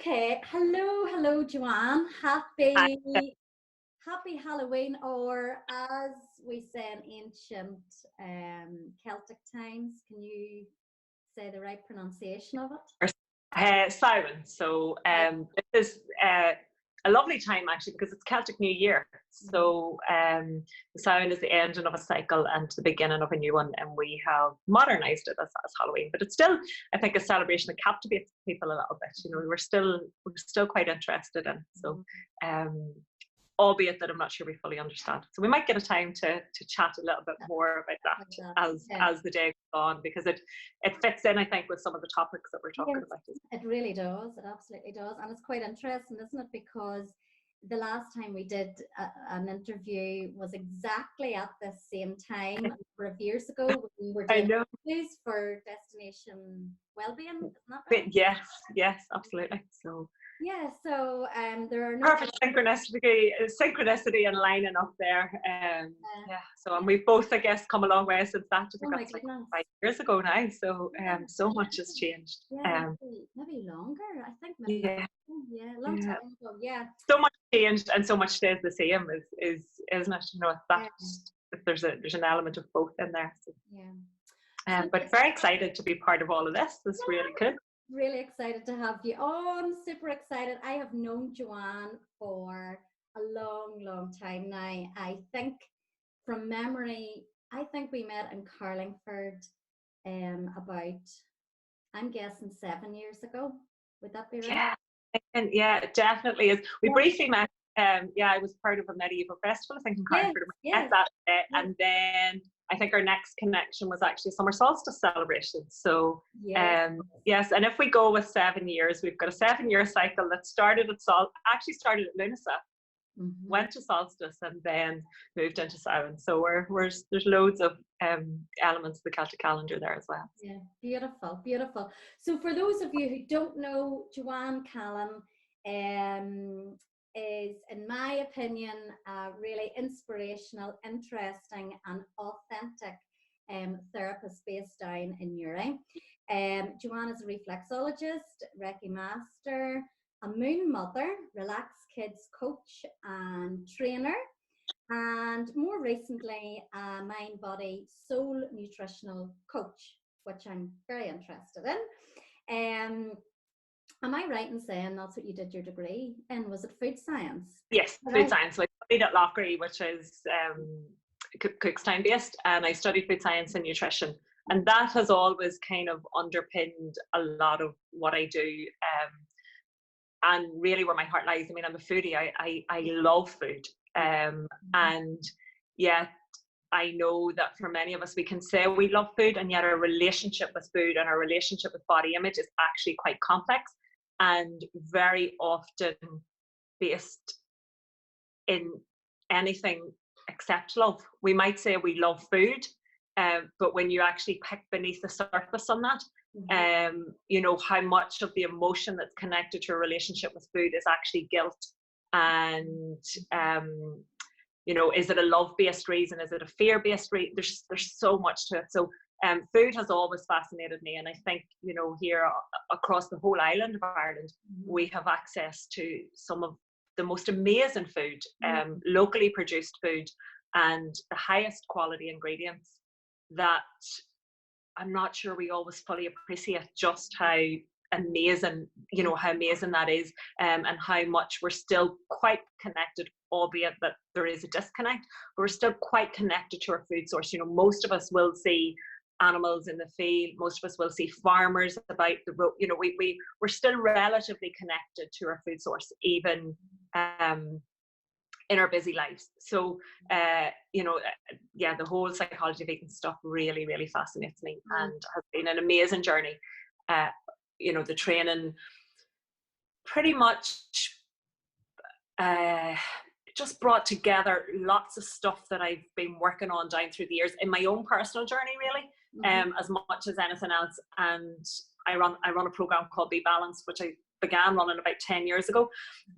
Okay, hello, Joanne. Happy Halloween, or as we say in ancient Celtic times. Can you say the right pronunciation of it? Siren. So this is a lovely time actually because it's Celtic New Year. So the Siren is the ending of a cycle and the beginning of a new one, and we have modernised it as Halloween. But it's still, I think, a celebration that captivates people a little bit. You know, we're still quite interested in. So albeit that I'm not sure we fully understand. So we might get a time to chat a little bit more about that as the day goes on, because it fits in, I think, with some of the topics that we're talking about. It really does. It absolutely does. And it's quite interesting, isn't it? Because the last time we did an interview was exactly at the same time, a number of years ago, when we were doing interviews for Destination Wellbeing. Isn't that right? Yes, absolutely. So yeah, so there are no perfect synchronicity and lining up there. So and we've both, I guess, come a long way since that. I think that's like 5 years ago now. So so much has changed. Yeah, maybe longer. I think maybe long time ago. Yeah. So much changed and so much stays the same is isn't it? You know, there's an element of both in there. So. Yeah. But very excited to be part of all of this. This really cool. Really excited to have you on. Super excited. I have known Joanne for a long time now. I think from memory, I think we met in Carlingford about, I'm guessing, 7 years ago. Would that be right? Yeah, it definitely is. We briefly met. I was part of a medieval festival, I think, in Carlingford. We met that day, and then I think our next connection was actually summer solstice celebration. So yes, and if we go with 7 years, we've got a 7-year cycle that started at Lunasa, went to solstice, and then moved into Samhain. So there's loads of elements of the Celtic calendar there as well. Yeah, beautiful. So for those of you who don't know, Joanne Callan is, in my opinion, a really inspirational, interesting and authentic therapist based down in Newry. Joanne is a reflexologist, Reiki master, a moon mother, Relax Kids coach and trainer, and more recently a mind, body, soul nutritional coach, which I'm very interested in. Am I right in saying that's what you did your degree in? Was it food science? Yes, food science. So I studied at Loughry, which is Cookstown based, and I studied food science and nutrition. And that has always kind of underpinned a lot of what I do, and really where my heart lies. I mean, I'm a foodie. I love food. And yet I know that for many of us, we can say we love food, and yet our relationship with food and our relationship with body image is actually quite complex and very often based in anything except love. We might say we love food, but when you actually pick beneath the surface on that, you know, how much of the emotion that's connected to a relationship with food is actually guilt, and you know, is it a love-based reason? Is it a fear-based reason? There's so much to it. So food has always fascinated me, and I think, you know, here across the whole island of Ireland, we have access to some of the most amazing food, locally produced food, and the highest quality ingredients that I'm not sure we always fully appreciate just how amazing, you know, how amazing that is, and how much we're still quite connected, albeit that there is a disconnect, but we're still quite connected to our food source. You know, most of us will see animals in the field, most of us will see farmers about the road. You know, we're still relatively connected to our food source, even in our busy lives. So you know, the whole psychology of eating stuff really fascinates me, and has been an amazing journey. You know, the training pretty much just brought together lots of stuff that I've been working on down through the years in my own personal journey, really, as much as anything else. And I run a program called Be Balanced, which I began running about 10 years ago.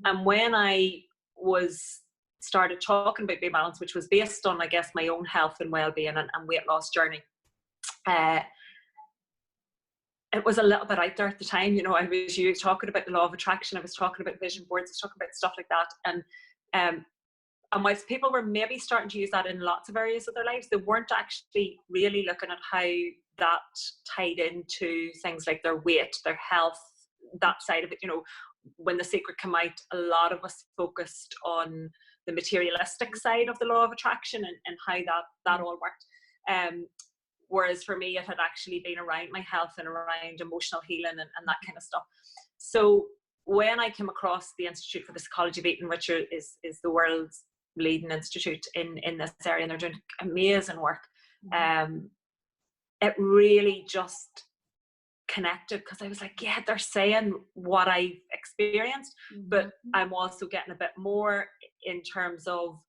And when I started talking about Be Balanced, which was based on, I guess, my own health and well-being and weight loss journey, it was a little bit out there at the time. You know, I was talking about the law of attraction, I was talking about vision boards, I was talking about stuff like that. And whilst people were maybe starting to use that in lots of areas of their lives, they weren't actually really looking at how that tied into things like their weight, their health, that side of it. You know, when The Secret came out, a lot of us focused on the materialistic side of the law of attraction and how that all worked. Whereas for me, it had actually been around my health and around emotional healing and that kind of stuff. So when I came across the Institute for the Psychology of Eating, which is the world's leading institute in this area, and they're doing amazing work, it really just connected, because I was like, yeah, they're saying what I've experienced, but I'm also getting a bit more in terms of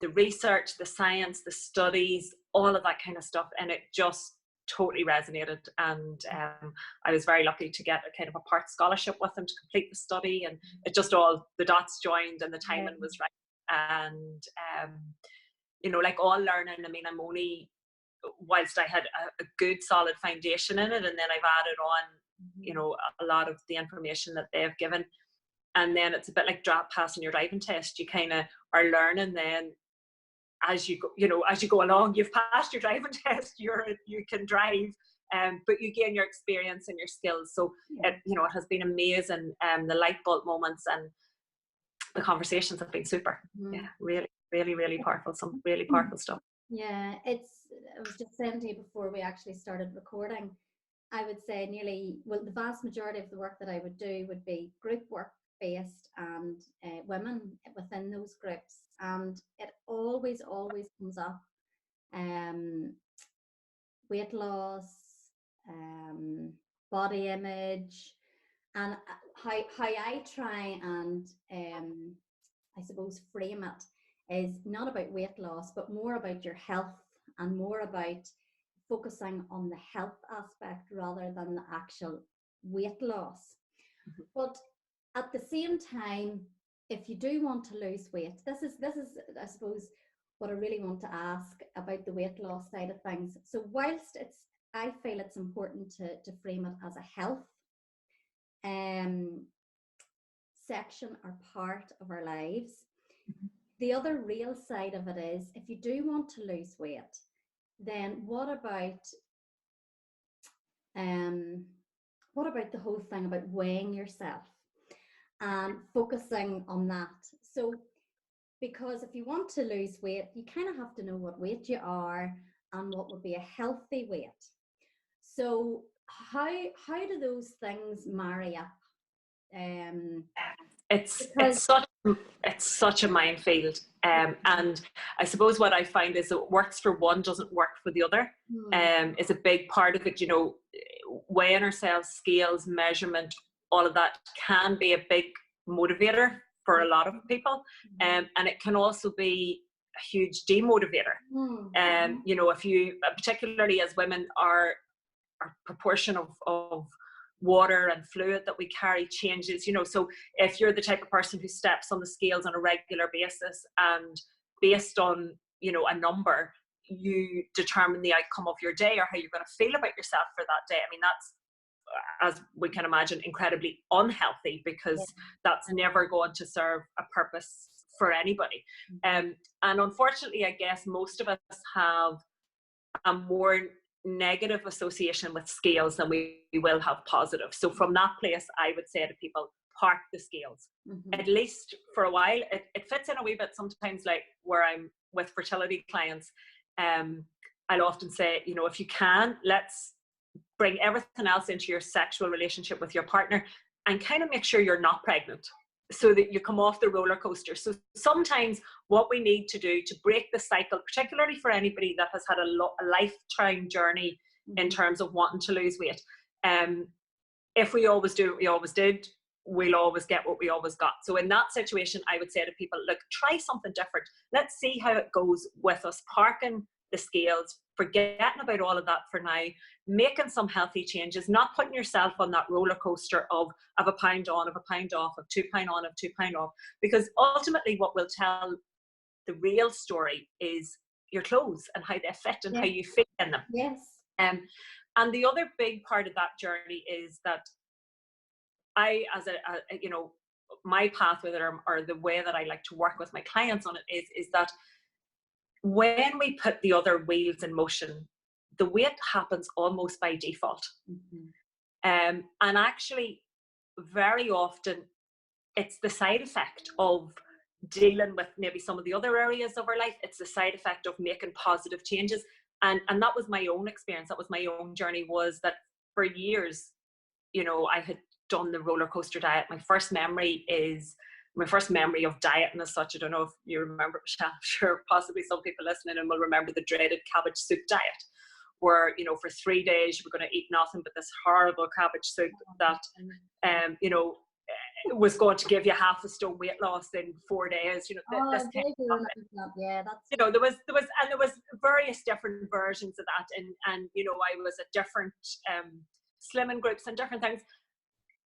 the research, the science, the studies, all of that kind of stuff, and it just totally resonated. And I was very lucky to get a kind of a part scholarship with them to complete the study, and it just all the dots joined and the timing was right. And you know, like all learning, I mean, I'm only, whilst I had a good solid foundation in it, and then I've added on, you know, a lot of the information that they've given, and then it's a bit like passing your driving test. You kind of are learning then as you go, you know, as you go along. You've passed your driving test, you can drive, but you gain your experience and your skills. So it, you know, it has been amazing. The light bulb moments and the conversations have been super. Yeah, really, really, really powerful. Some really powerful stuff. Yeah, I was just saying to you before we actually started recording, I would say the vast majority of the work that I would do would be group work based, and women within those groups, and it always comes up weight loss, body image, and how I try and I suppose frame it is not about weight loss, but more about your health, and more about focusing on the health aspect rather than the actual weight loss. But at the same time, if you do want to lose weight, this is I suppose what I really want to ask about the weight loss side of things. So whilst I feel it's important to frame it as a health section or part of our lives, the other real side of it is, if you do want to lose weight, then what about the whole thing about weighing yourself and focusing on that? So, because if you want to lose weight, you kind of have to know what weight you are and what would be a healthy weight. So how do those things marry up? It's such a minefield, and I suppose what I find is it works for one doesn't work for the other. Is a big part of it. You know, weighing ourselves, scales, measurement, all of that can be a big motivator for a lot of people, and it can also be a huge demotivator. You know, if you, particularly as women, our proportion of water and fluid that we carry changes, you know. So if you're the type of person who steps on the scales on a regular basis, and based on, you know, a number, you determine the outcome of your day or how you're going to feel about yourself for that day, I mean, that's, as we can imagine, incredibly unhealthy, because that's never going to serve a purpose for anybody. And unfortunately, I guess most of us have a more negative association with scales than we will have positive. So from that place, I would say to people, park the scales, at least for a while. It fits in a wee bit sometimes, like where I'm with fertility clients. I'll often say, you know, if you can, let's bring everything else into your sexual relationship with your partner, and kind of make sure you're not pregnant, so that you come off the roller coaster. So sometimes what we need to do to break the cycle, particularly for anybody that has had a lifetime journey in terms of wanting to lose weight, if we always do what we always did, we'll always get what we always got. So in that situation, I would say to people, look, try something different. Let's see how it goes with us parking the scales, forgetting about all of that for now, making some healthy changes, not putting yourself on that roller coaster of a pound on, of a pound off, of 2 pound on, of 2 pound off, because ultimately what will tell the real story is your clothes and how they fit and how you fit in them. And the other big part of that journey is that I, as you know, my path with it, or the way that I like to work with my clients on it is that when we put the other wheels in motion, the weight happens almost by default. And actually, very often, it's the side effect of dealing with maybe some of the other areas of our life. It's the side effect of making positive changes. And that was my own experience. That was my own journey, was that for years, you know, I had done the roller coaster diet. My first memory of dieting as such, I don't know if you remember, Michelle, I'm sure possibly some people listening and will remember the dreaded cabbage soup diet, where, you know, for 3 days you were going to eat nothing but this horrible cabbage soup that, you know, was going to give you half a stone weight loss in 4 days. You know, this kind of stuff. Yeah, that's, you know, there was various different versions of that, and you know, I was at different slimming groups and different things.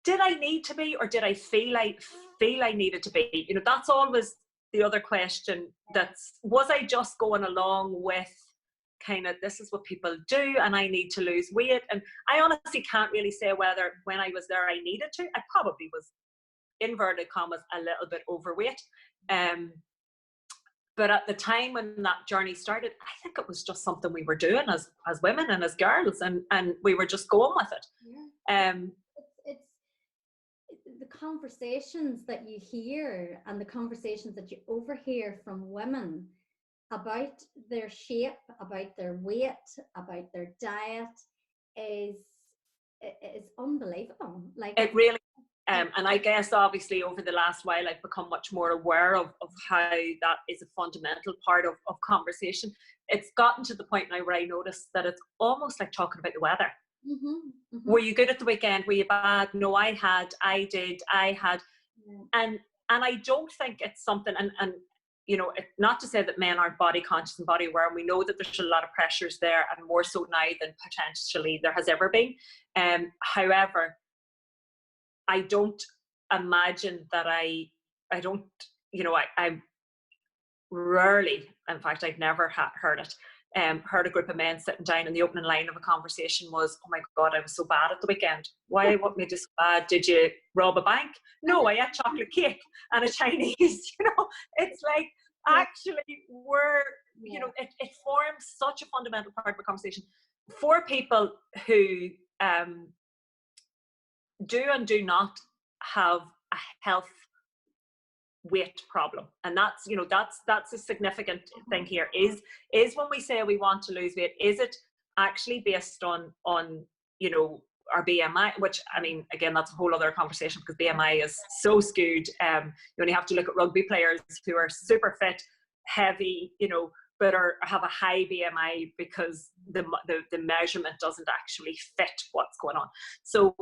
Did I need to be, or did I feel I needed to be? You know, that's always the other question. Was I just going along with kind of, this is what people do and I need to lose weight? And I honestly can't really say whether when I was there I needed to. I probably was, inverted commas, a little bit overweight. But at the time when that journey started, I think it was just something we were doing as women and as girls, and we were just going with it. Yeah. It's the conversations that you hear and the conversations that you overhear from women about their shape, about their weight, about their diet is unbelievable. Like, it really. And I guess obviously over the last while I've become much more aware of how that is a fundamental part of conversation. It's gotten to the point now where I notice that it's almost like talking about the weather. Were you good at the weekend? Were you bad? No, I did. And I don't think it's something, and you know, not to say that men aren't body conscious and body aware, and we know that there's a lot of pressures there, and more so now than potentially there has ever been. However, I don't imagine that I don't, you know, I rarely, in fact, I've never heard it, heard a group of men sitting down and the opening line of a conversation was, oh my God, I was so bad at the weekend. Why, what made you so bad? Did you rob a bank? No, I ate chocolate cake and a Chinese, you know. It's like, actually, you know, it forms such a fundamental part of the conversation for people who, do and do not have a health weight problem. And that's, you know, that's a significant thing here, is when we say we want to lose weight, is it actually based on you know, our BMI, which, I mean, again, that's a whole other conversation because BMI is so skewed. You only have to look at rugby players who are super fit, heavy, you know, but have a high BMI because the measurement doesn't actually fit what's going on. So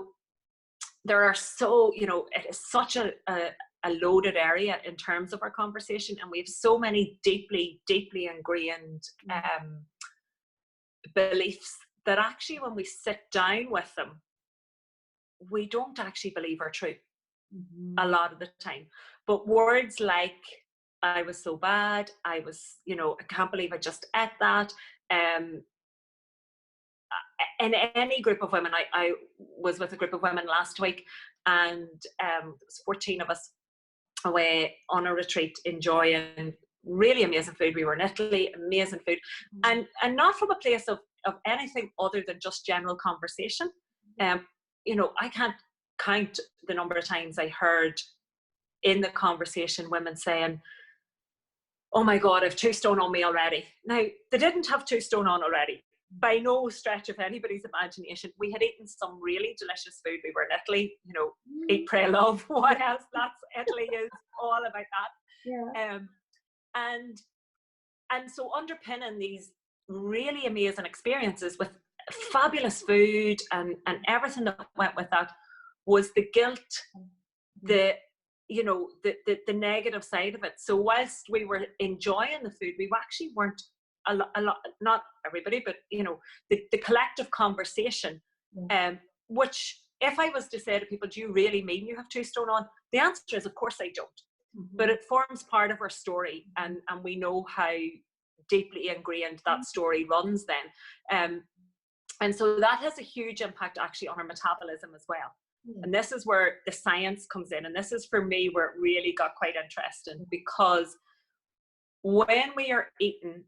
there are, so, you know, it is such a loaded area in terms of our conversation, and we have so many deeply ingrained beliefs that actually when we sit down with them, we don't actually believe are true a lot of the time. But words like, I was so bad, I was, you know, I can't believe I just ate that. In any group of women, I was with a group of women last week, and there was 14 of us away on a retreat enjoying really amazing food. We were in Italy, amazing food, and not from a place of anything other than just general conversation. You know, I can't count the number of times I heard in the conversation women saying, oh my God, I've 2 stone on me already. Now, they didn't have 2 stone on already. By no stretch of anybody's imagination. We had eaten some really delicious food. We were in Italy, you know, eat, pray, love. What else? That's, Italy is all about that. Yeah. And so underpinning these really amazing experiences with fabulous food and everything that went with that was the guilt, the, you know, the negative side of it. So whilst we were enjoying the food, we actually weren't a lot, not everybody, but you know, the collective conversation, which if I was to say to people, do you really mean you have 2 stone on? The answer is, of course I don't. But it forms part of our story, and we know how deeply ingrained that story runs then. And so that has a huge impact actually on our metabolism as well. And this is where the science comes in. And this is for me where it really got quite interesting, because when we are eating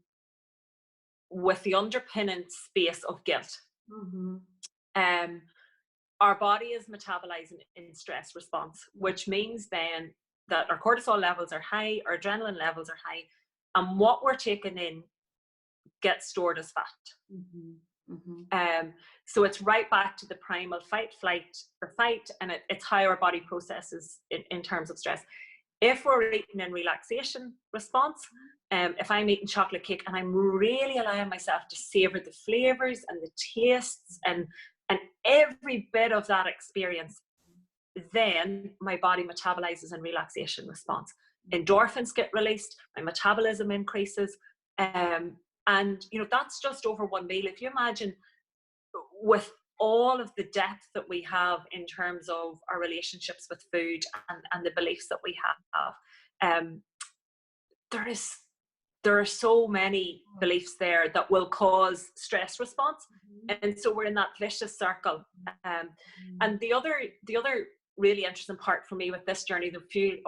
with the underpinning space of guilt, our body is metabolizing in stress response, which means then that our cortisol levels are high, our adrenaline levels are high, and what we're taking in gets stored as fat. So it's right back to the primal fight, flight, or fight, and it's how our body processes in terms of stress. If we're eating in relaxation response, if I'm eating chocolate cake and I'm really allowing myself to savor the flavors and the tastes and every bit of that experience, then my body metabolizes in relaxation response. Endorphins get released, my metabolism increases, and that's just over one meal. If you imagine, with all of the depth that we have in terms of our relationships with food and the beliefs that we have, there are so many beliefs there that will cause stress response, and so we're in that vicious circle. And the other really interesting part for me with this journey,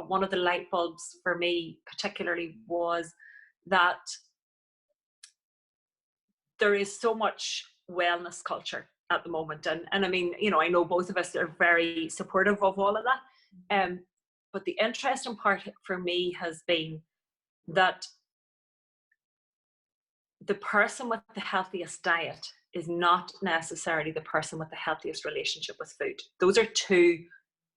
one of the light bulbs for me particularly, was that there is so much wellness culture at the moment, and I mean, I know both of us are very supportive of all of that, but the interesting part for me has been that the person with the healthiest diet is not necessarily the person with the healthiest relationship with food. Those are two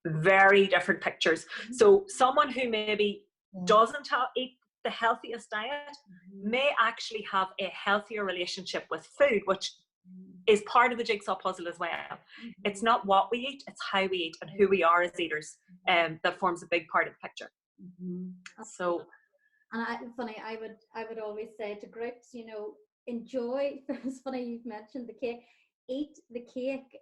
very different pictures. So someone who maybe doesn't eat the healthiest diet may actually have a healthier relationship with food, which is part of the jigsaw puzzle as well. It's not what we eat, it's how we eat and who we are as eaters, that forms a big part of the picture. So, and I would always say to groups, enjoy. It's funny you've mentioned the cake. Eat the cake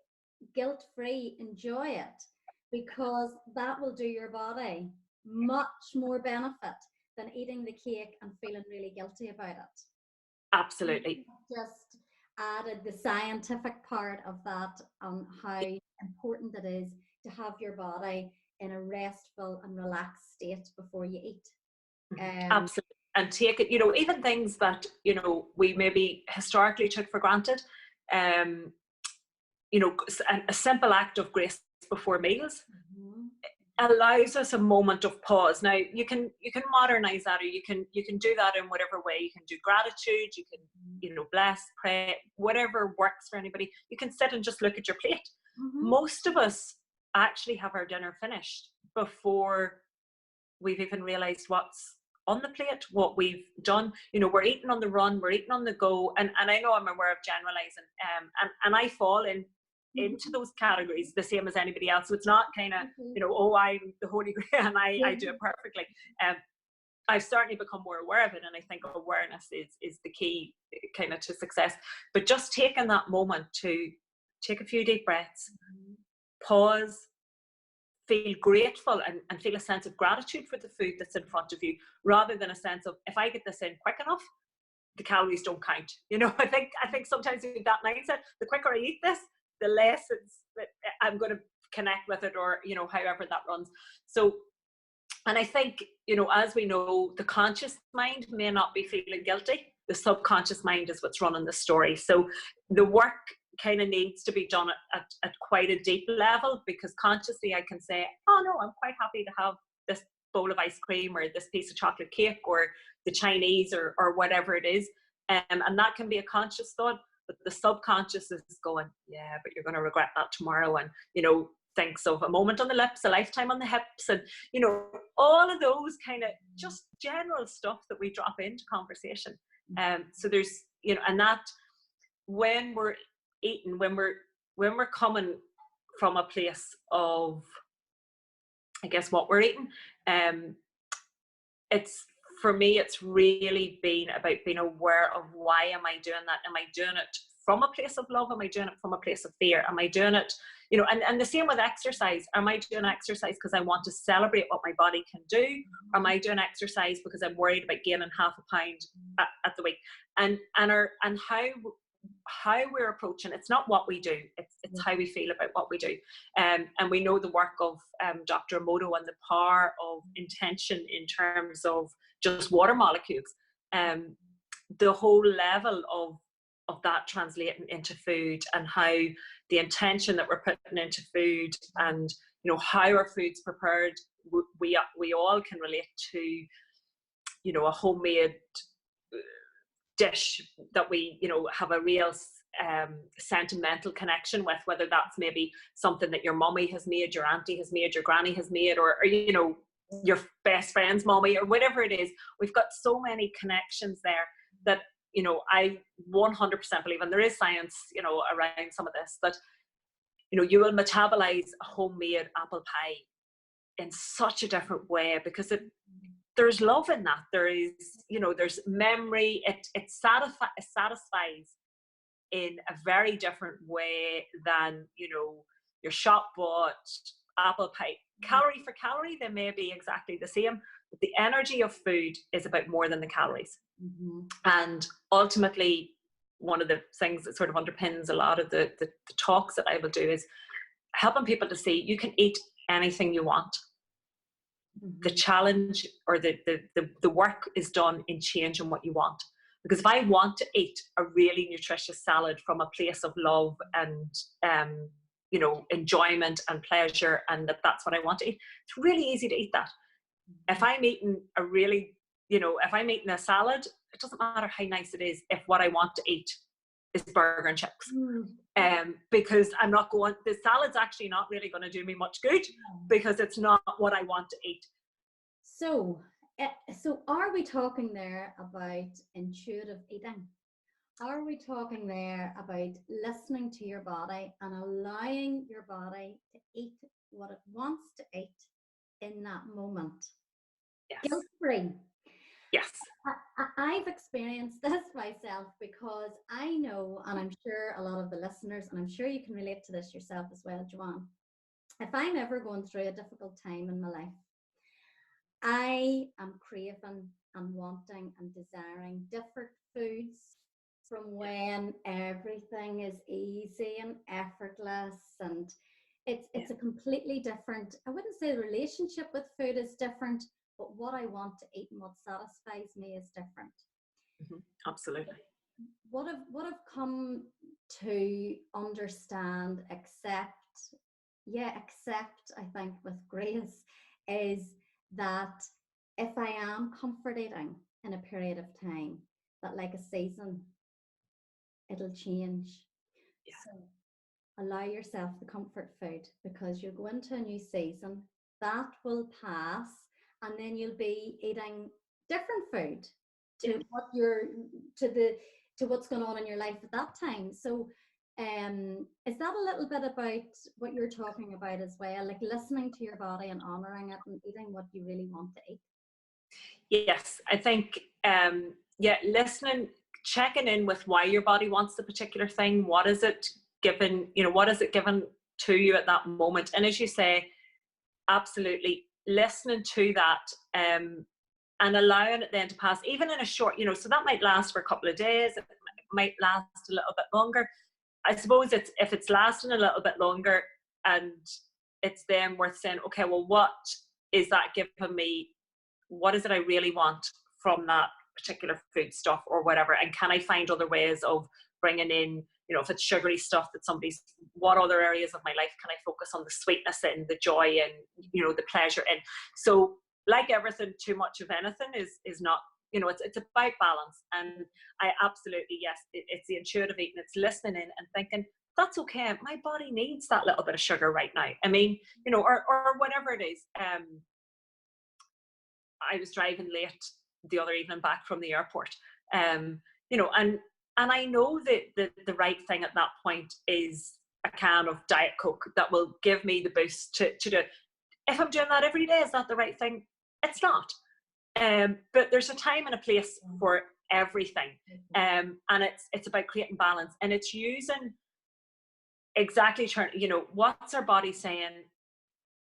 guilt-free, enjoy it, because that will do your body much more benefit than eating the cake and feeling really guilty about it. Absolutely. Just added the scientific part of that on how important it is to have your body in a restful and relaxed state before you eat. Absolutely. And take it, even things that, we maybe historically took for granted, a simple act of grace before meals allows us a moment of pause. Now you can modernize that, or you can do that in whatever way. You can do gratitude, you can bless, pray, whatever works for anybody. You can sit and just look at your plate. Most of us actually have our dinner finished before we've even realized what's on the plate, what we've done. We're eating on the run, we're eating on the go, and I know I'm aware of generalizing, and I fall into those categories the same as anybody else. So it's not kind of I'm the holy grail and I do it perfectly. I've certainly become more aware of it, and I think awareness is the key kind of to success. But just taking that moment to take a few deep breaths, pause, feel grateful and feel a sense of gratitude for the food that's in front of you, rather than a sense of, if I get this in quick enough, the calories don't count. I think sometimes with that mindset, the quicker I eat this, the less I'm going to connect with it, or however that runs. So, and I think as we know, the conscious mind may not be feeling guilty. The subconscious mind is what's running the story. So the work kind of needs to be done at quite a deep level, because consciously I can say, oh no, I'm quite happy to have this bowl of ice cream, or this piece of chocolate cake, or the Chinese, or whatever it is, and that can be a conscious thought. But the subconscious is going, yeah, but you're going to regret that tomorrow, and thinks of a moment on the lips, a lifetime on the hips, and all of those kind of just general stuff that we drop into conversation. So there's and that when we're eating, when we're coming from a place of, I guess, what we're eating, it's, for me, it's really been about being aware of, why am I doing that? Am I doing it from a place of love? Am I doing it from a place of fear? Am I doing it, and the same with exercise. Am I doing exercise because I want to celebrate what my body can do? Or am I doing exercise because I'm worried about gaining half a pound at the week? And how how we're approaching, it's not what we do, it's how we feel about what we do. And we know the work of Dr. Emoto and the power of intention in terms of just water molecules. The whole level of that translating into food, and how the intention that we're putting into food, and how our food's prepared, we all can relate to a homemade dish that we have a real sentimental connection with, whether that's maybe something that your mummy has made, your auntie has made, your granny has made, or your best friend's mummy, or whatever it is. We've got so many connections there that I 100% believe, and there is science around some of this, that you will metabolize a homemade apple pie in such a different way, because there's love in that. There is, there's memory. It satisfies in a very different way than, your shop bought apple pie. Calorie for calorie, they may be exactly the same, but the energy of food is about more than the calories. Mm-hmm. And ultimately, one of the things that sort of underpins a lot of the talks that I will do is helping people to see you can eat anything you want. The challenge, or the work, is done in changing what you want. Because if I want to eat a really nutritious salad from a place of love and enjoyment and pleasure, and that's what I want to eat, it's really easy to eat that. If I'm eating if I'm eating a salad, it doesn't matter how nice it is if what I want to eat is burger and chips. Because the salad's actually not really going to do me much good, because it's not what I want to eat. So are we talking there about intuitive eating? Are we talking there about listening to your body and allowing your body to eat what it wants to eat in that moment? Yes. Guilt-free. Yes. I've experienced this myself, because I know, and I'm sure a lot of the listeners, and I'm sure you can relate to this yourself as well, Joanne, if I'm ever going through a difficult time in my life, I am craving and wanting and desiring different foods from when everything is easy and effortless, and it's a completely different, I wouldn't say the relationship with food is different, but what I want to eat and what satisfies me is different. Mm-hmm. Absolutely. What I've come to understand, accept, I think, with grace, is that if I am comfort eating in a period of time, that like a season, it'll change. Yeah. So allow yourself the comfort food, because you'll go into a new season, that will pass, and then you'll be eating different food to what to what's going on in your life at that time. So is that a little bit about what you're talking about as well, like listening to your body and honoring it and eating what you really want to eat? Yes, I think listening, checking in with why your body wants the particular thing. What is it given, what is it given to you at that moment? And as you say, absolutely listening to that, and allowing it then to pass, even in a short, so that might last for a couple of days, it might last a little bit longer. I suppose if it's lasting a little bit longer, and it's then worth saying, okay, well, what is that giving me? What is it I really want from that particular food stuff or whatever? And can I find other ways of bringing in, if it's sugary stuff that what other areas of my life can I focus on the sweetness in, the joy in, the pleasure in? So like everything, too much of anything is not, it's about balance. And I absolutely, yes, it's the intuitive eating, it's listening in and thinking, that's okay, my body needs that little bit of sugar right now. I mean, or whatever it is. I was driving late the other evening back from the airport, and I know that the right thing at that point is a can of Diet Coke that will give me the boost to do it. If I'm doing that every day, is that the right thing? It's not. But there's a time and a place for everything, and it's about creating balance, and it's using exactly what's our body saying.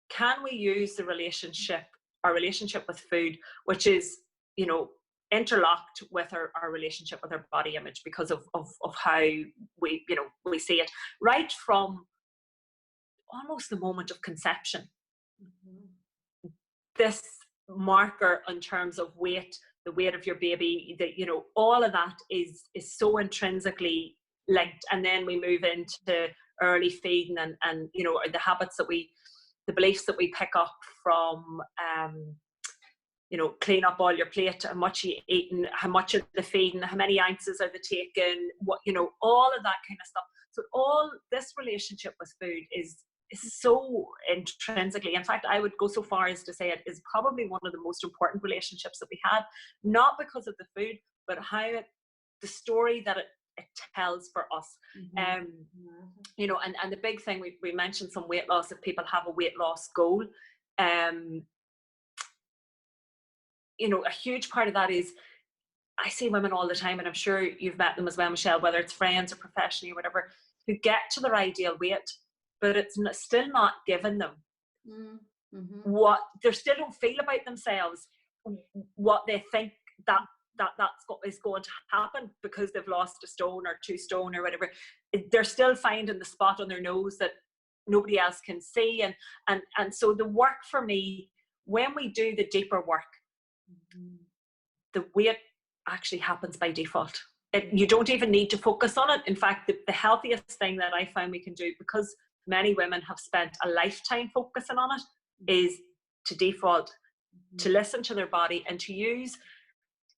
Can we use our relationship with food, which is interlocked with our relationship with our body image because of how we, you know, we see it right from almost the moment of conception. This marker in terms of weight, the weight of your baby, that, you know, all of that is so intrinsically linked. And then we move into early feeding and you know, the habits that the beliefs that we pick up from you know, clean up all your plate, how much you eating, how much of the feeding, how many ounces are they taking, what, you know, all of that kind of stuff. So all this relationship with food is so intrinsically, in fact, I would go so far as to say it is probably one of the most important relationships that we have, not because of the food, but how the story that it tells for us. You know, and the big thing, we mentioned some weight loss, if people have a weight loss goal, you know, a huge part of that is, I see women all the time, and I'm sure you've met them as well, Michelle, whether it's friends or professionally or whatever, who get to their ideal weight, but it's still not given them what they still don't feel about themselves, what they think that's is going to happen because they've lost a stone or 2 stone or whatever. They're still finding the spot on their nose that nobody else can see. And so the work for me, when we do the deeper work, the weight actually happens by default. You don't even need to focus on it. In fact, the healthiest thing that I found we can do, because many women have spent a lifetime focusing on it, is to default, to listen to their body and to use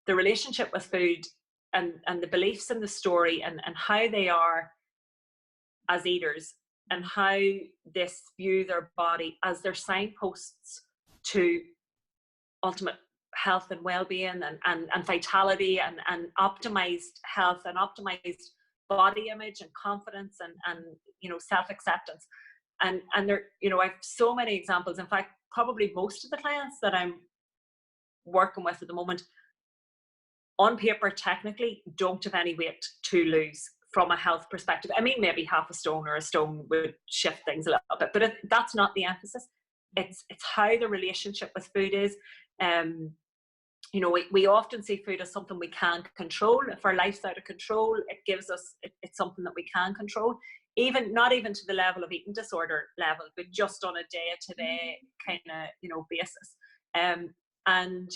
the relationship with food and the beliefs in the story and how they are as eaters and how they view their body as their signposts to ultimate health and well-being and vitality and optimized health and optimized body image and confidence and you know, self-acceptance. And there, you know, I have so many examples. In fact, probably most of the clients that I'm working with at the moment, on paper, technically don't have any weight to lose from a health perspective. I mean, maybe half a stone or a stone would shift things a little bit, but that's not the emphasis. It's how the relationship with food is. You know, we often see food as something we can't control. If our life's out of control, it gives us, it's something that we can control. Even not even to the level of eating disorder level, but just on a day-to-day kind of, you know, basis. And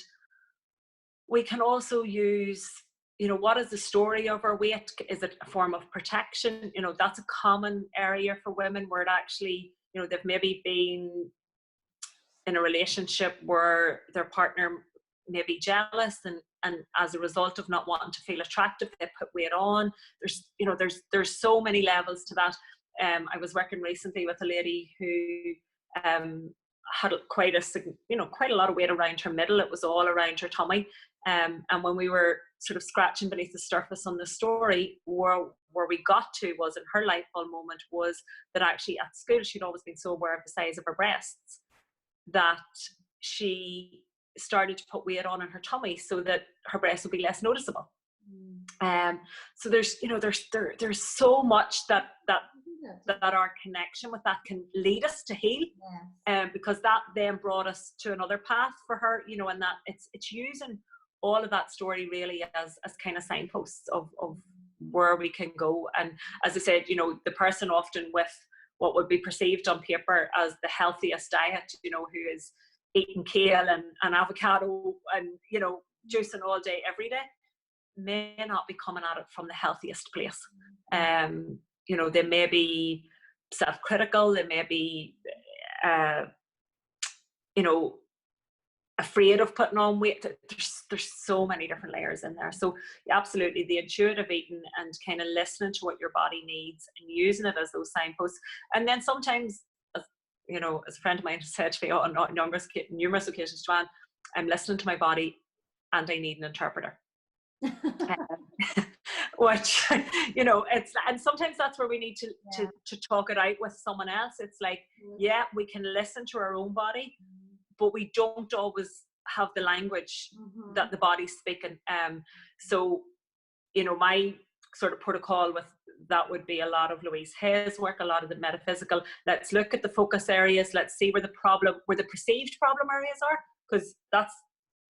we can also use, you know, what is the story of our weight? Is it a form of protection? You know, that's a common area for women where it actually, you know, they've maybe been in a relationship where their partner may be jealous and as a result of not wanting to feel attractive, they put weight on. There's, you know, there's so many levels to that. I was working recently with a lady who had quite a lot of weight around her middle. It was all around her tummy. And when we were sort of scratching beneath the surface on the story, where we got to was in her light bulb moment was that actually at school she'd always been so aware of the size of her breasts that she started to put weight on in her tummy so that her breasts would be less noticeable. So there's, you know, there's so much that our connection with that can lead us to heal, because that then brought us to another path for her, you know, and that it's using all of that story really as kind of signposts of where we can go. And as I said, you know, the person often with what would be perceived on paper as the healthiest diet, you know, who is eating kale and avocado and, you know, juicing all day every day, may not be coming at it from the healthiest place. You know, they may be self-critical, they may be you know, afraid of putting on weight. There's so many different layers in there. So absolutely, the intuitive eating and kind of listening to what your body needs and using it as those signposts. And then sometimes, you know, as a friend of mine has said to me on numerous occasions, Joanne, I'm listening to my body and I need an interpreter. Which, you know, it's, and sometimes that's where we need to talk it out with someone else. It's like, yeah, we can listen to our own body, but we don't always have the language that the body's speaking. So, you know, my sort of protocol with that would be a lot of Louise Hay's work, a lot of the metaphysical. Let's look at the focus areas. Let's see where the perceived problem areas are, because that's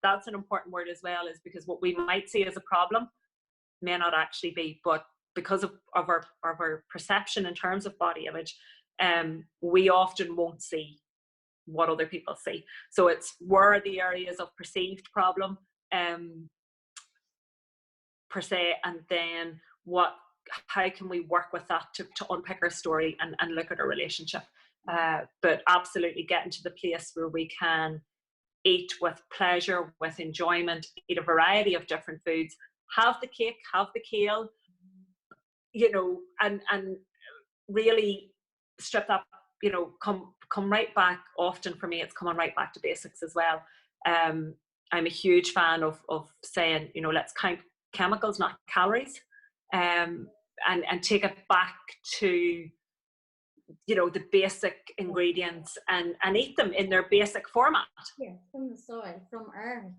that's an important word as well, is because what we might see as a problem may not actually be, but because of our perception in terms of body image, we often won't see what other people see. So it's where are the areas of perceived problem per se, and then how can we work with that to unpick our story and look at our relationship. But absolutely getting to the place where we can eat with pleasure, with enjoyment, eat a variety of different foods, have the cake, have the kale, you know, and really strip that, you know, come right back. Often for me, it's coming right back to basics as well. I'm a huge fan of saying, you know, let's count chemicals, not calories, and take it back to, you know, the basic ingredients and eat them in their basic format. Yeah, from the soil, from earth.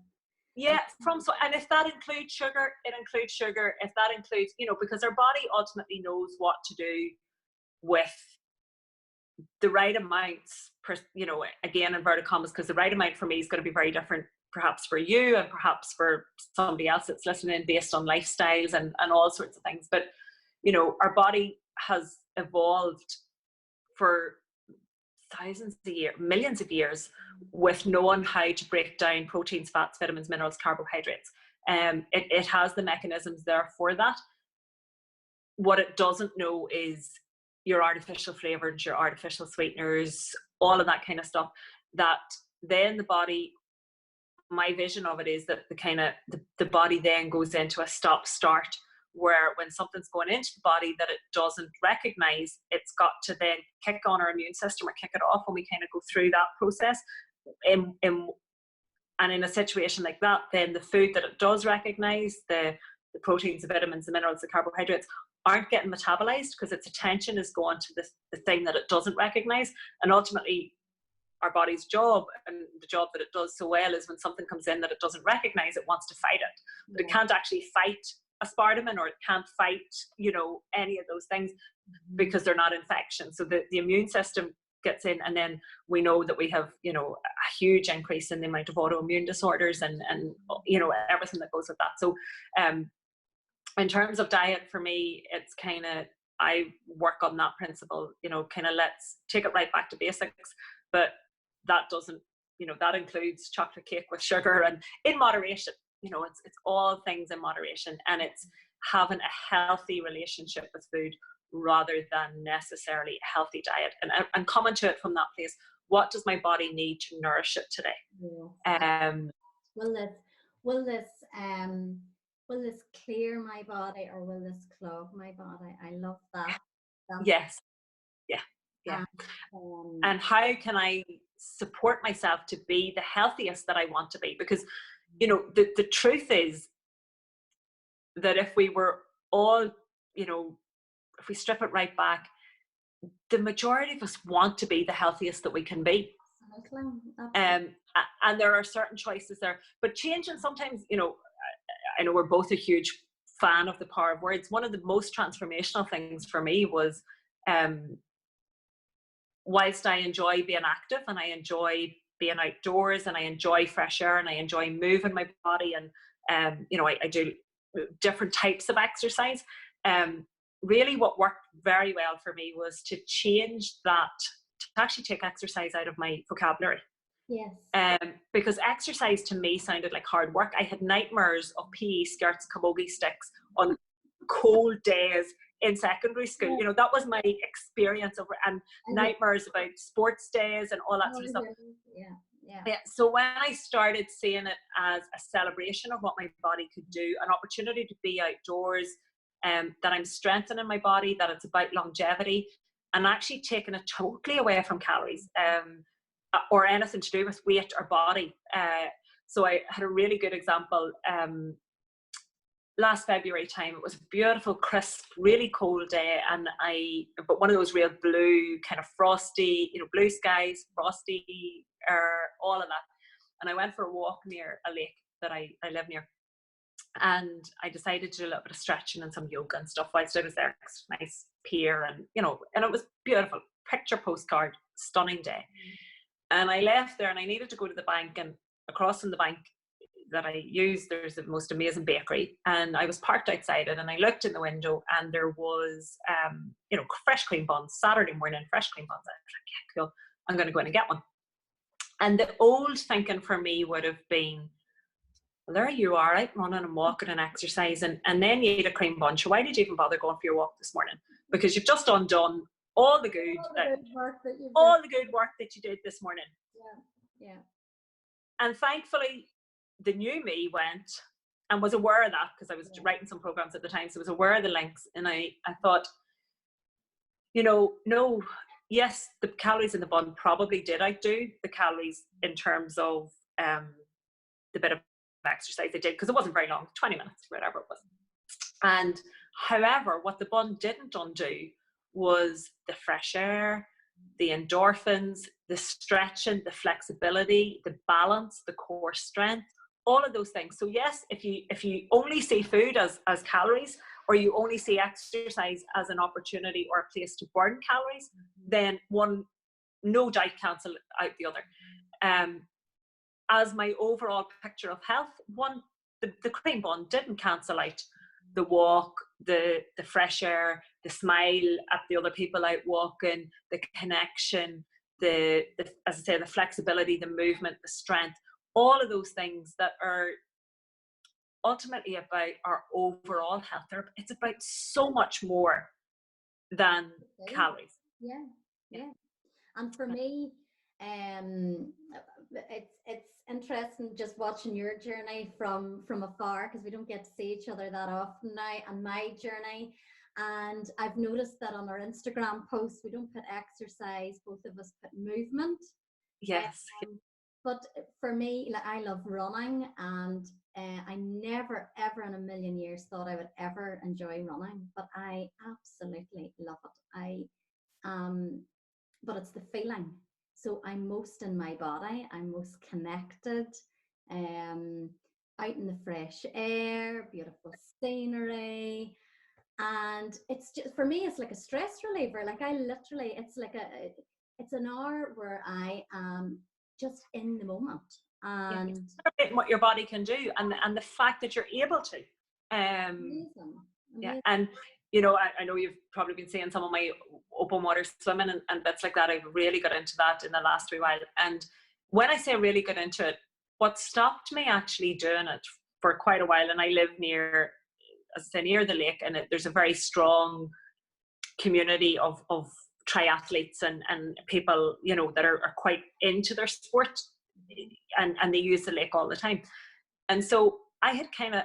Yeah, from soil. And if that includes sugar, it includes sugar. If that includes, you know, because our body ultimately knows what to do with the right amounts, you know, again, inverted commas, because the right amount for me is going to be very different perhaps for you and perhaps for somebody else that's listening, based on lifestyles and all sorts of things. But, you know, our body has evolved for thousands of years, millions of years, with knowing how to break down proteins, fats, vitamins, minerals, carbohydrates. It has the mechanisms there for that. What it doesn't know is your artificial flavors, your artificial sweeteners, all of that kind of stuff, that then the body, my vision of it is that the body then goes into a stop-start, where when something's going into the body that it doesn't recognize, it's got to then kick on our immune system or kick it off, and we kind of go through that process. And in a situation like that, then the food that it does recognize, the proteins, the vitamins, the minerals, the carbohydrates, aren't getting metabolized because its attention is going to the thing that it doesn't recognize. And ultimately, our body's job, and the job that it does so well, is when something comes in that it doesn't recognize, it wants to fight it. But it can't actually fight aspartame, or it can't fight, you know, any of those things, because they're not infection. So the immune system gets in, and then we know that we have, you know, a huge increase in the amount of autoimmune disorders and you know, everything that goes with that. So in terms of diet, for me, it's kind of, I work on that principle, you know, kind of let's take it right back to basics. But that doesn't, you know, that includes chocolate cake with sugar, and in moderation. You know, it's all things in moderation, and it's having a healthy relationship with food rather than necessarily a healthy diet, and coming to it from that place. What does my body need to nourish it today? Yeah. Will this clear my body, or will this clog my body? I love that. Yes. Yeah. And how can I support myself to be the healthiest that I want to be? Because, you know, the truth is that if we were all, you know, if we strip it right back, the majority of us want to be the healthiest that we can be. Absolutely. And there are certain choices there, but changing sometimes, you know, I know we're both a huge fan of the power of words. One of the most transformational things for me was, whilst I enjoy being active and I enjoy being outdoors and I enjoy fresh air and I enjoy moving my body, and you know, I do different types of exercise, really what worked very well for me was to change that, to actually take exercise out of my vocabulary. Yes. Because exercise to me sounded like hard work. I had nightmares of PE skirts, camogie sticks on cold days in secondary school. You know, that was my experience of, and nightmares about sports days and all that sort of stuff. Yeah. So when I started seeing it as a celebration of what my body could do, an opportunity to be outdoors, that I'm strengthening my body, that it's about longevity, and actually taking it totally away from calories, or anything to do with weight or body. So I had a really good example. Last February time, it was a beautiful, crisp, really cold day, and but one of those real blue, kind of frosty, you know, blue skies, frosty air, all of that. And I went for a walk near a lake that I live near, and I decided to do a little bit of stretching and some yoga and stuff whilst I was there. It's a nice pier, and you know, and it was beautiful, picture postcard, stunning day. And I left there, and I needed to go to the bank, and across from the bank, that I use, there's the most amazing bakery, and I was parked outside it, and I looked in the window, and there was fresh cream buns, Saturday morning fresh cream buns. I was like, yeah, cool, I'm going to go in and get one. And the old thinking for me would have been, well, there you are, out running and walking and exercising, and then you eat a cream bun. So why did you even bother going for your walk this morning? Because you've just undone all the good work that you did this morning. Yeah. And thankfully, the new me went and was aware of that, because I was writing some programs at the time, so I was aware of the links. And I thought, no, yes, the calories in the bun probably did outdo the calories in terms of the bit of exercise I did, because it wasn't very long, 20 minutes, whatever it was. And however, what the bun didn't undo was the fresh air, the endorphins, the stretching, the flexibility, the balance, the core strength, all of those things. So yes, if you only see food as calories, or you only see exercise as an opportunity or a place to burn calories, then one no doubt cancel out the other. As my overall picture of health, the cream bun didn't cancel out the walk, the fresh air, the smile at the other people out walking, the connection, the as I say, the flexibility, the movement, the strength, all of those things that are ultimately about our overall health. It's about so much more than calories. Yeah. And for me, it's interesting just watching your journey from afar, because we don't get to see each other that often now, and my journey. And I've noticed that on our Instagram posts, we don't put exercise, both of us put movement. Yes. But for me, like, I love running, and I never, ever in a million years thought I would ever enjoy running, but I absolutely love it. But it's the feeling. So I'm most in my body, I'm most connected, out in the fresh air, beautiful scenery. And it's just, for me, it's like a stress reliever. Like, I literally, it's an hour where I am just in the moment. And what your body can do, and the fact that you're able to. Amazing. Yeah, and I know you've probably been seeing some of my open water swimming and bits like that. I've really got into that in the last wee while. And when I say really got into it, what stopped me actually doing it for quite a while, and I live near, as I say, near the lake, and there's a very strong community of triathletes and people, that are quite into their sport, and they use the lake all the time. And so I had kind of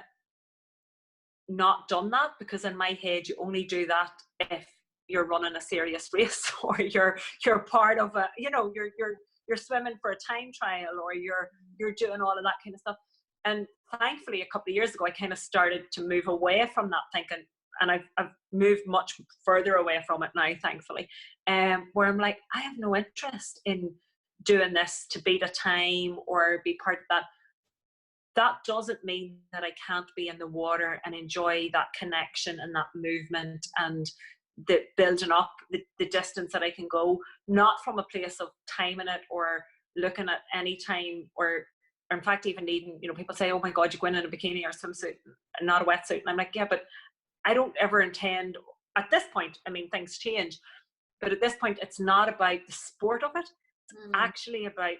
not done that, because in my head you only do that if you're running a serious race, or you're part of a, you're swimming for a time trial, or you're doing all of that kind of stuff. And thankfully a couple of years ago I kind of started to move away from that thinking, and I've moved much further away from it now, thankfully, where I'm like, I have no interest in doing this to beat a time or be part of that. That doesn't mean that I can't be in the water and enjoy that connection and that movement and the building up the distance that I can go, not from a place of timing it or looking at any time, or in fact even needing, people say, oh my God, you go in a bikini or swimsuit and not a wetsuit. And I'm like, yeah, but I don't ever intend at this point, I mean, things change, but at this point, it's not about the sport of it. It's actually about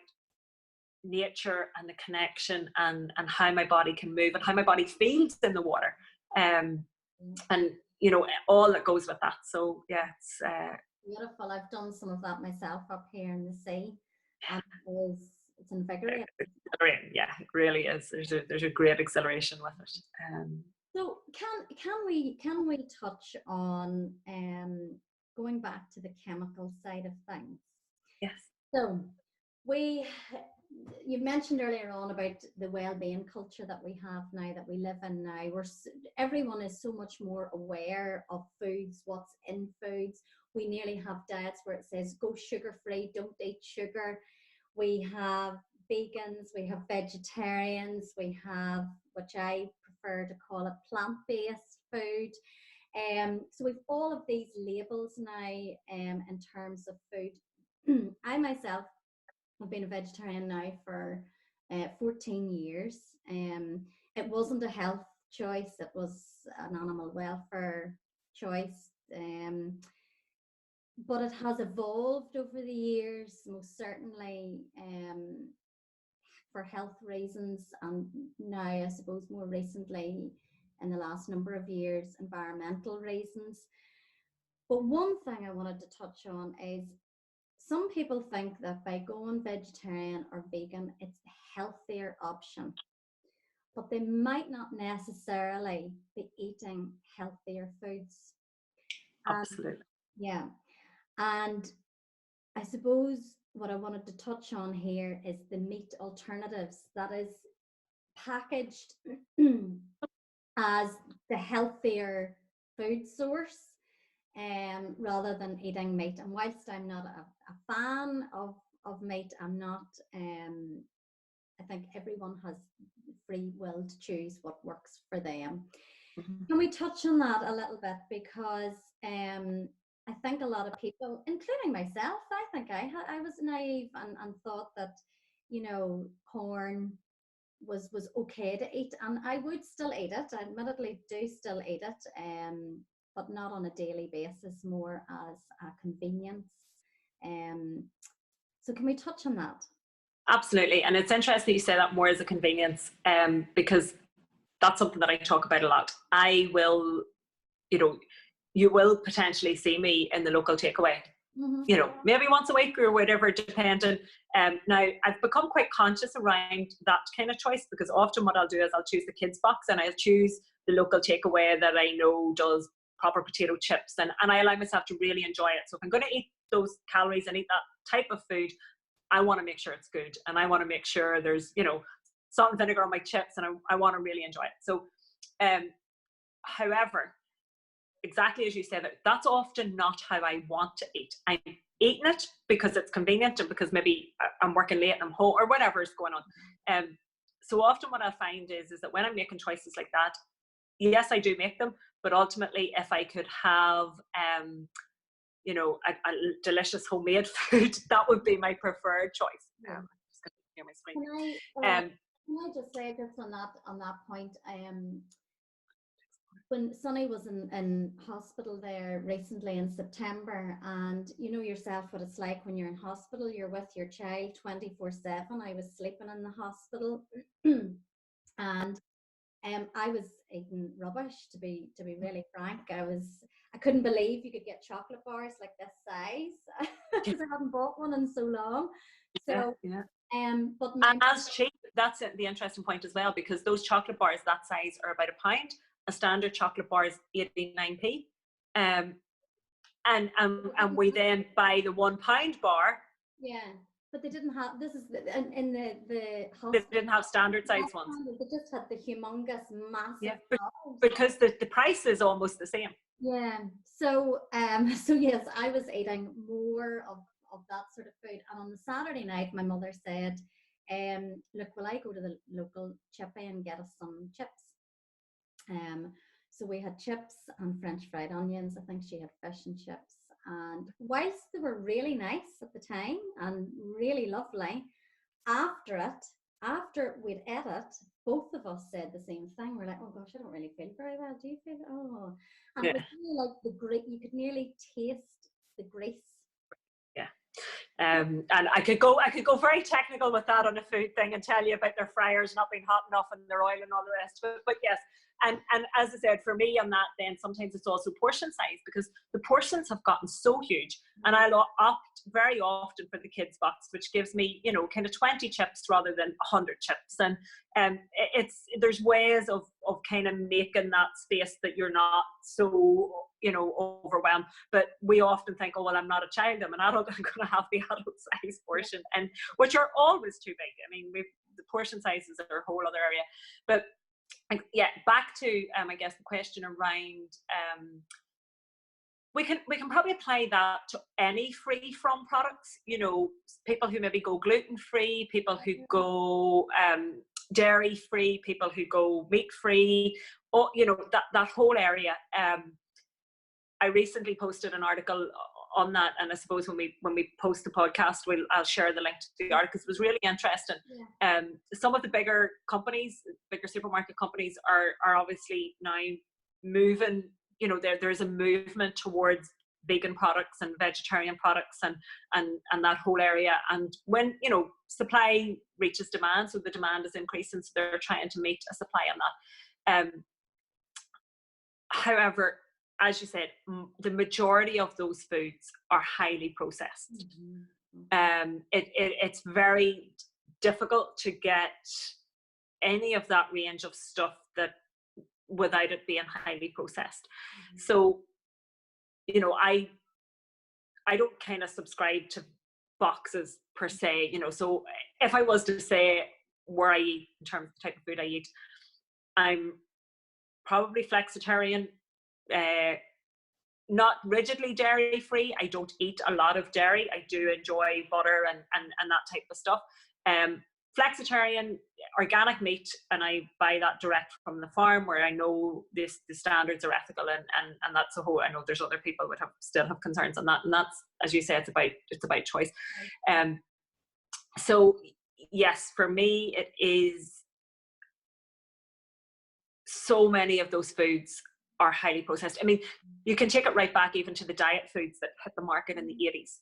nature and the connection and how my body can move and how my body feels in the water, and all that goes with that. So yeah, it's beautiful. I've done some of that myself up here in the sea, and it's invigorating. Yeah, it really is. There's a great exhilaration with it. So can we touch on going back to the chemical side of things? Yes. So you mentioned earlier on about the well-being culture that we have now, that we live in now, where everyone is so much more aware of foods, what's in foods. We nearly have diets where it says go sugar-free, don't eat sugar. We have vegans, we have vegetarians, we have, which I prefer to call it, plant-based food. So we've all of these labels now in terms of food. I myself have been a vegetarian now for 14 years. It wasn't a health choice, it was an animal welfare choice. But it has evolved over the years, most certainly, for health reasons, and now I suppose more recently in the last number of years, environmental reasons. But one thing I wanted to touch on is some people think that by going vegetarian or vegan, it's a healthier option, but they might not necessarily be eating healthier foods. Absolutely. Yeah. And I suppose what I wanted to touch on here is the meat alternatives that is packaged as the healthier food source, rather than eating meat. And whilst I'm not a fan of meat, I'm not, I think everyone has free will to choose what works for them. Mm-hmm. Can we touch on that a little bit? Because I think a lot of people, including myself, I think I was naive and thought that, you know, corn was okay to eat, and I would still eat it. I admittedly do still eat it, but not on a daily basis, more as a convenience. So can we touch on that? Absolutely. And it's interesting you say that, more as a convenience, because that's something that I talk about a lot. I will, you know, you will potentially see me in the local takeaway, mm-hmm. you know, maybe once a week or whatever, depending. Now, I've become quite conscious around that kind of choice, because often what I'll do is I'll choose the kids box and I'll choose the local takeaway that I know does proper potato chips, and I allow myself to really enjoy it. So if I'm going to eat those calories and eat that type of food, I want to make sure it's good, and I want to make sure there's, you know, salt and vinegar on my chips, and I want to really enjoy it. So, however, exactly as you said, that's often not how I want to eat. I'm eating it because it's convenient, and because maybe I'm working late and I'm home or whatever's going on. So often what I find is that when I'm making choices like that, yes, I do make them, but ultimately if I could have, you know, a delicious homemade food, that would be my preferred choice. I'm just going to hear my screen. Can I just say just on that point, when Sonny was in hospital there recently in September, and you know yourself what it's like when you're in hospital, you're with your child 24/7. I was sleeping in the hospital and I was eating rubbish, to be really frank. I couldn't believe you could get chocolate bars like this size, because I hadn't bought one in so long. So but as cheap, that's the interesting point as well, because those chocolate bars that size are about £1. A standard chocolate bar is 89p, and we then buy the £1 bar. Yeah, but they didn't have, this is in the hospital, they didn't have standard size ones. They just had the humongous, massive because the price is almost the same. Yeah. So so yes, I was eating more of that sort of food. And on the Saturday night, my mother said, look, will I go to the local chippy and get us some chips? So we had chips and French fried onions. I think she had fish and chips. And whilst they were really nice at the time and really lovely, after we'd ate it, both of us said the same thing. We're like, oh gosh, I don't really feel very well. Do you feel? Oh, and it was really like you could nearly taste the grease. Yeah. And I could go very technical with that on a food thing and tell you about their fryers not being hot enough and their oil and all the rest of it. But yes, and as I said, for me on that, then sometimes it's also portion size, because the portions have gotten so huge, and I'll opt very often for the kids box, which gives me, you know, kind of 20 chips rather than 100 chips. And there's ways of kind of making that space that you're not so, you know, overwhelmed. But we often think, oh well, I'm not a child, I'm an adult, I'm going to have the adult size portion, and which are always too big. I mean, the portion sizes are a whole other area. But yeah, back to I guess the question around we can probably apply that to any free from products. You know, people who maybe go gluten free, people who go dairy free, people who go meat free, or you know, that whole area. I recently posted an article on that, and I suppose when we post the podcast, I'll share the link to the article, because it was really interesting. Yeah. Some of the bigger supermarket companies are obviously now moving. There's a movement towards vegan products and vegetarian products and that whole area. And when supply reaches demand, so the demand is increasing, so they're trying to meet a supply on that. However, as you said, the majority of those foods are highly processed. Mm-hmm. It's very difficult to get any of that range of stuff without it being highly processed. Mm-hmm. So, I don't kind of subscribe to boxes per se, so if I was to say where I eat in terms of the type of food I eat, I'm probably flexitarian, not rigidly dairy free. I don't eat a lot of dairy. I do enjoy butter and that type of stuff. Flexitarian, organic meat, and I buy that direct from the farm, where I know the standards are ethical, and that's a whole. I know there's other people would still have concerns on that, and that's, as you say, it's about choice. So yes, for me it is. So many of those foods are highly processed. I mean, you can take it right back even to the diet foods that hit the market in the 80s.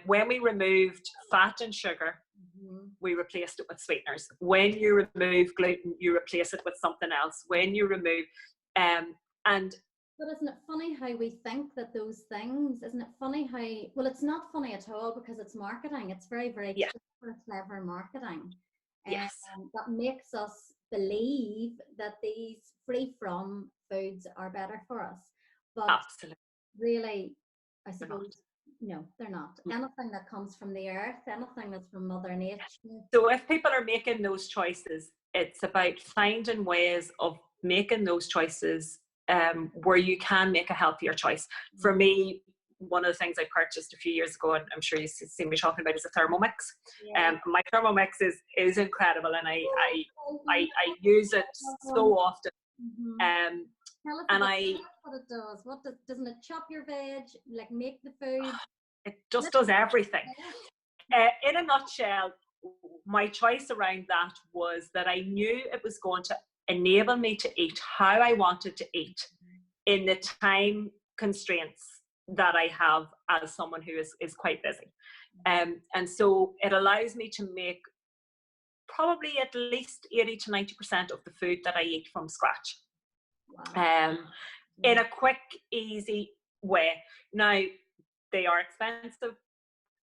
When we removed fat and sugar, mm-hmm. we replaced it with sweeteners. When you remove gluten, you replace it with something else. When you remove, But isn't it funny how we think that those things, isn't it funny how, well, it's not funny at all, because it's marketing. It's very, very clever marketing. Yes. That makes us believe that these free from foods are better for us. But absolutely, really, I suppose, no, they're not. Anything that comes from the earth, anything that's from Mother Nature. So if people are making those choices, it's about finding ways of making those choices where you can make a healthier choice. For me, one of the things I purchased a few years ago, and I'm sure you've seen me talking about, is a Thermomix. Yeah. My Thermomix is incredible, and I use it so often. Mm-hmm. Tell us what it does. Doesn't it chop your veg, like make the food? It just does everything. In a nutshell, my choice around that was that I knew it was going to enable me to eat how I wanted to eat in the time constraints that I have as someone who is quite busy. And so it allows me to make probably at least 80 to 90% of the food that I eat from scratch. Wow. In a quick, easy way. Now, they are expensive.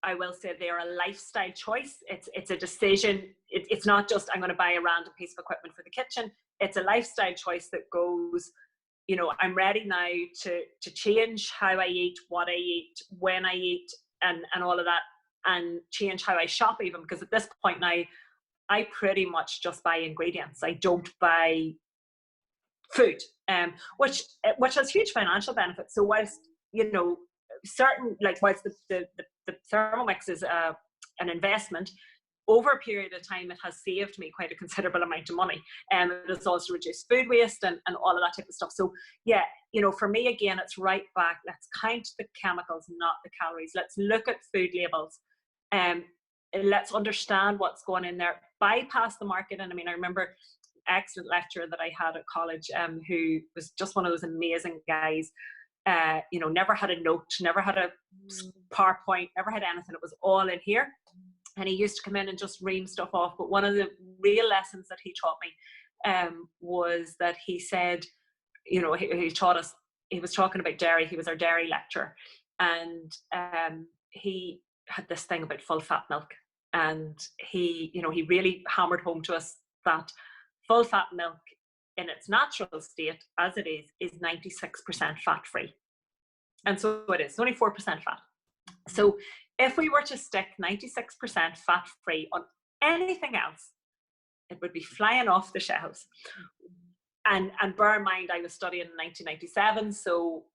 I will say they are a lifestyle choice. It's a decision. It's not just, I'm going to buy a random piece of equipment for the kitchen. It's a lifestyle choice that goes, I'm ready now to change how I eat, what I eat, when I eat, and all of that, and change how I shop even, because at this point now, I pretty much just buy ingredients. I don't buy food, which has huge financial benefits. So whilst, certain, like whilst the Thermomix is an investment, over a period of time, it has saved me quite a considerable amount of money. It has also reduced food waste and all of that type of stuff. So yeah, for me, again, it's right back. Let's count the chemicals, not the calories. Let's look at food labels. Let's understand what's going in there. Bypass the market. And I mean, I remember excellent lecturer that I had at college, who was just one of those amazing guys. Never had a note, never had a PowerPoint, never had anything. It was all in here. And he used to come in and just ream stuff off. But one of the real lessons that he taught me was that he said, he taught us, he was talking about dairy. He was our dairy lecturer. And he had this thing about full fat milk. And he really hammered home to us that full fat milk in its natural state, as it is 96% fat free. And so it is. It's only 4% fat. So if we were to stick 96% fat free on anything else, it would be flying off the shelves. And bear in mind, I was studying in 1997, so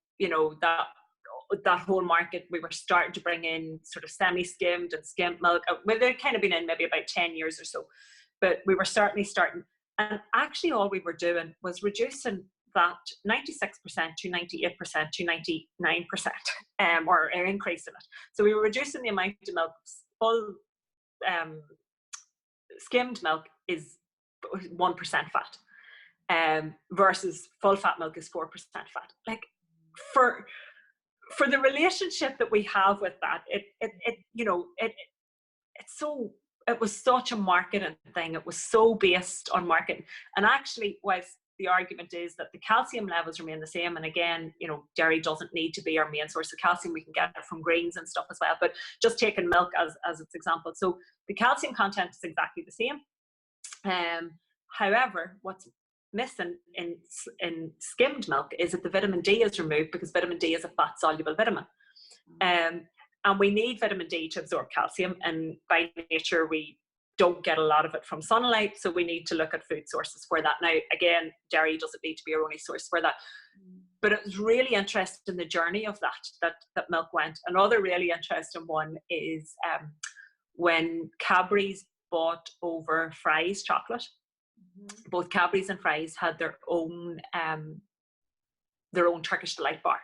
that whole market, we were starting to bring in sort of semi-skimmed and skimmed milk. Well, they'd kind of been in maybe about 10 years or so, but we were certainly starting. And actually all we were doing was reducing that 96% to 98% to 99%, or increasing it. So we were reducing the amount of milk. Full skimmed milk is 1% fat, versus full fat milk is 4% fat. Like, for the relationship that we have with that, it was such a marketing thing. It was so based on marketing. And actually, whilst the argument is that the calcium levels remain the same, and again, dairy doesn't need to be our main source of calcium. We can get it from grains and stuff as well. But just taking milk as its example, so the calcium content is exactly the same. However, what's missing in skimmed milk is that the vitamin D is removed, because vitamin D is a fat soluble vitamin. And we need vitamin D to absorb calcium, and by nature we don't get a lot of it from sunlight, so we need to look at food sources for that. Now, again, dairy doesn't need to be our only source for that, but it was really interesting, the journey of that milk went. Another really interesting one is when Cadbury's bought over Fry's chocolate. Both Cadbury's and Fry's had their own Turkish Delight bar.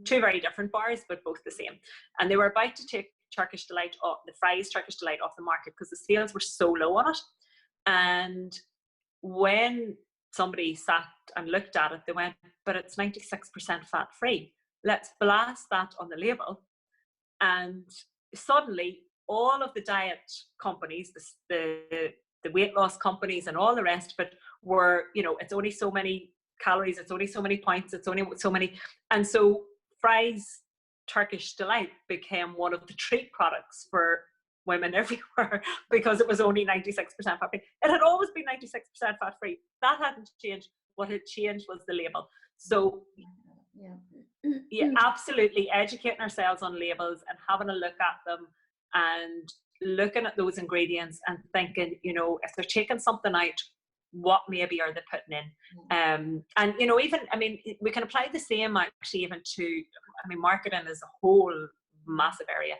Two very different bars, but both the same. And they were about to take the Fry's Turkish Delight off the market because the sales were so low on it. And when somebody sat and looked at it, they went, but it's 96% fat free. Let's blast that on the label. And suddenly all of the diet companies, the weight loss companies and all the rest of it were, it's only so many calories, it's only so many points, it's only so many. And so Fry's Turkish Delight became one of the treat products for women everywhere, because it was only 96% fat free. It had always been 96% fat free. That hadn't changed. What had changed was the label. So yeah, absolutely educating ourselves on labels and having a look at them and looking at those ingredients and thinking, if they're taking something out, what maybe are they putting in? And we can apply the same actually even to, marketing is a whole massive area.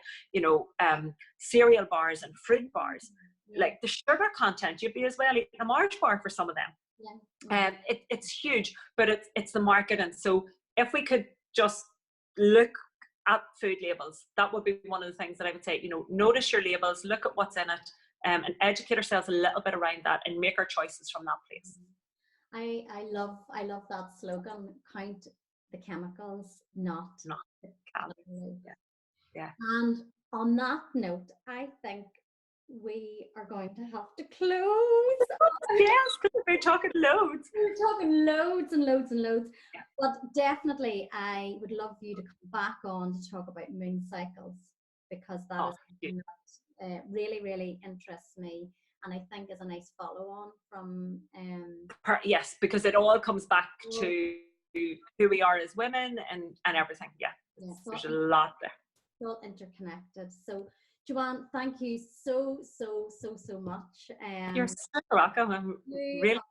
Cereal bars and fruit bars, like the sugar content, you'd be as well eating a Mars bar for some of them. It's huge, but it's the marketing. So if we could just look at food labels, that would be one of the things that I would say. Notice your labels, look at what's in it. And educate ourselves a little bit around that and make our choices from that place. I love that slogan, count the chemicals, not the calories. Yeah. And on that note, I think we are going to have to close. Yes, because we're talking loads. We're talking loads and loads and loads. Yeah. But definitely I would love for you to come back on to talk about moon cycles, because that is something that really, really interests me, and I think is a nice follow-on from yes, because it all comes back to who we are as women and everything. There's a lot there. It's all interconnected. So Joanne, thank you so much. You're so welcome. I'm really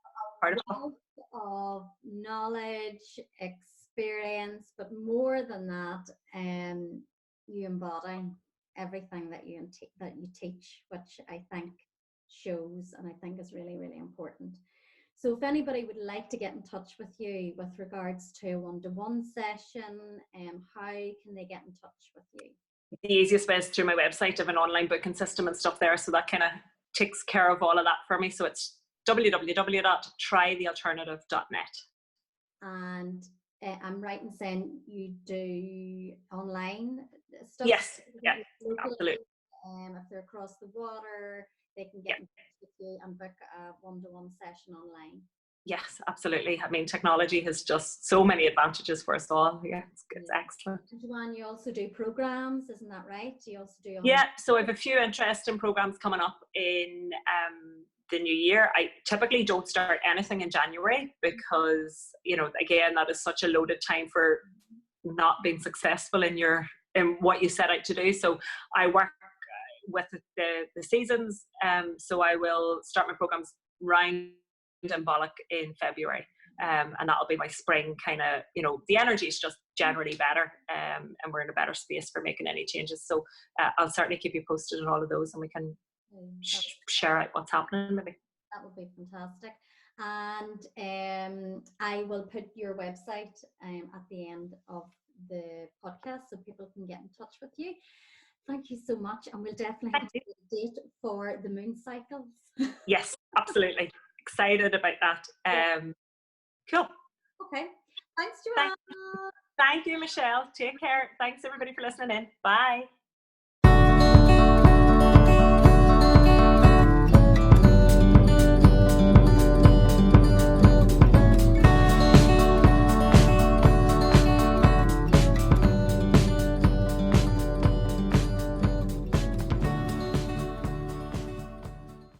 part of it. Of knowledge, experience, but more than that, you embody everything that you teach, which I think shows, and I think is really, really important. So if anybody would like to get in touch with you with regards to a one-to-one session, how can they get in touch with you? The easiest way is through my website. I have an online booking system and stuff there, so that kind of takes care of all of that for me. So it's www.trythealternative.net. And I'm right in saying you do online stuff? Yes, yeah, absolutely. If they're across the water, they can get in touch with you and book a one-to-one session online. Yes, absolutely. Technology has just so many advantages for us all. Yeah, it's excellent. And Joanne, you also do programs, isn't that right? You also do online? Yeah, so I have a few interesting programs coming up in the new year. I typically don't start anything in January because, again, that is such a loaded time for not being successful in what you set out to do. So I work with the seasons. So I will start my programs round and bollock in February. And that'll be my spring kind of, the energy is just generally better, and we're in a better space for making any changes. So I'll certainly keep you posted on all of those, and we can share out what's happening maybe. That would be fantastic. And I will put your website at the end of the podcast so people can get in touch with you. Thank you so much, and we'll definitely have to get a date for the moon cycles. Yes, absolutely. Excited about that. Cool. Okay. Thanks, Joanne. Thank you, Michelle. Take care. Thanks everybody for listening in. Bye.